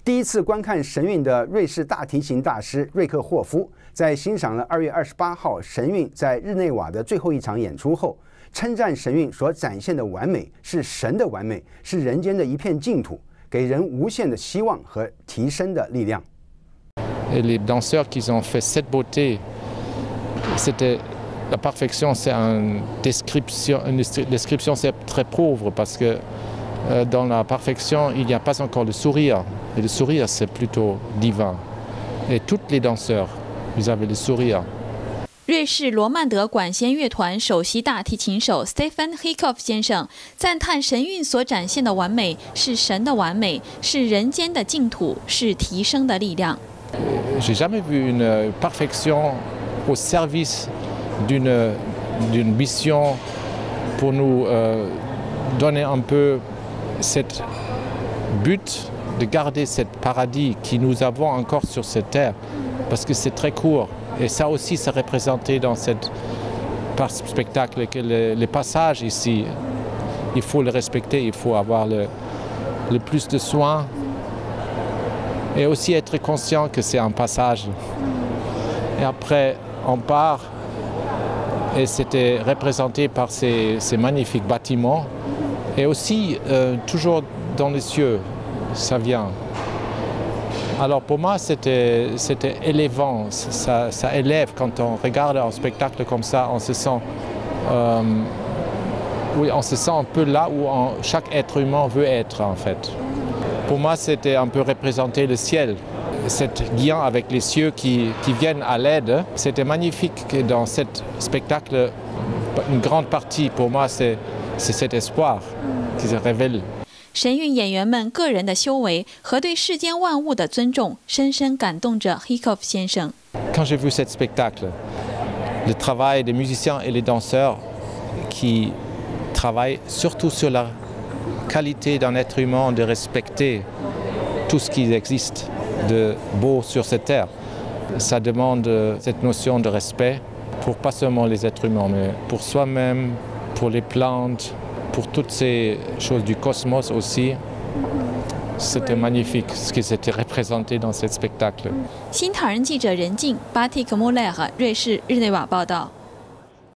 第一次观看神韵的瑞士大提琴大师瑞克霍夫，在欣赏了2月28号神韵在日内瓦的最后一场演出后，称赞神韵所展现的完美是神的完美，是人间的一片净土，给人无限的希望和提升的力量。Et les danseurs qui ont fait cette beauté, c'était la perfection, c'est une description c'est très pauvre parce que dans la perfection, il n'y a pas encore le sourire. Et le sourire, c'est plutôt divin. Et toutes les danseurs, vous avez le sourire. 瑞士罗曼德管弦乐团首席大提琴手 Stefan Hikoff 先生赞叹神韵所展现的完美是神的完美，是人间的净土，是提升的力量。J'ai jamais vu une perfection au service d'une mission pour nous donner un peu cette but de garder ce paradis que nous avons encore sur cette terre, parce que c'est très court. Et ça aussi, c'est représenté dans ce spectacle, que les passages ici, il faut le respecter, il faut avoir le plus de soin et aussi être conscient que c'est un passage. Et après, on part et c'était représenté par ces magnifiques bâtiments et aussi toujours dans les cieux, ça vient. Alors pour moi, c'était élevant, ça élève quand on regarde un spectacle comme ça, on se sent un peu là où chaque être humain veut être en fait. Pour moi, c'était un peu représenter le ciel, cet lien avec les cieux qui viennent à l'aide. C'était magnifique que dans ce spectacle, une grande partie pour moi, c'est cet espoir qui se révèle. 神韵演员们个人的修为和对世间万物的尊重，深深感动着 Hikoff 先生。Quand j'ai vu ce spectacle, le travail des musiciens et les danseurs qui travaillent surtout sur la qualité d'un être humain de respecter tout ce qui existe de beau sur cette terre, ça demande cette notion de respect pour pas seulement les êtres humains, mais pour soi-même, pour les plantes, pour toutes ces choses du cosmos aussi. C'était magnifique ce qui s'était représenté dans ce spectacle. 新唐人记者任静，巴蒂克穆勒尔，瑞士日内瓦报道。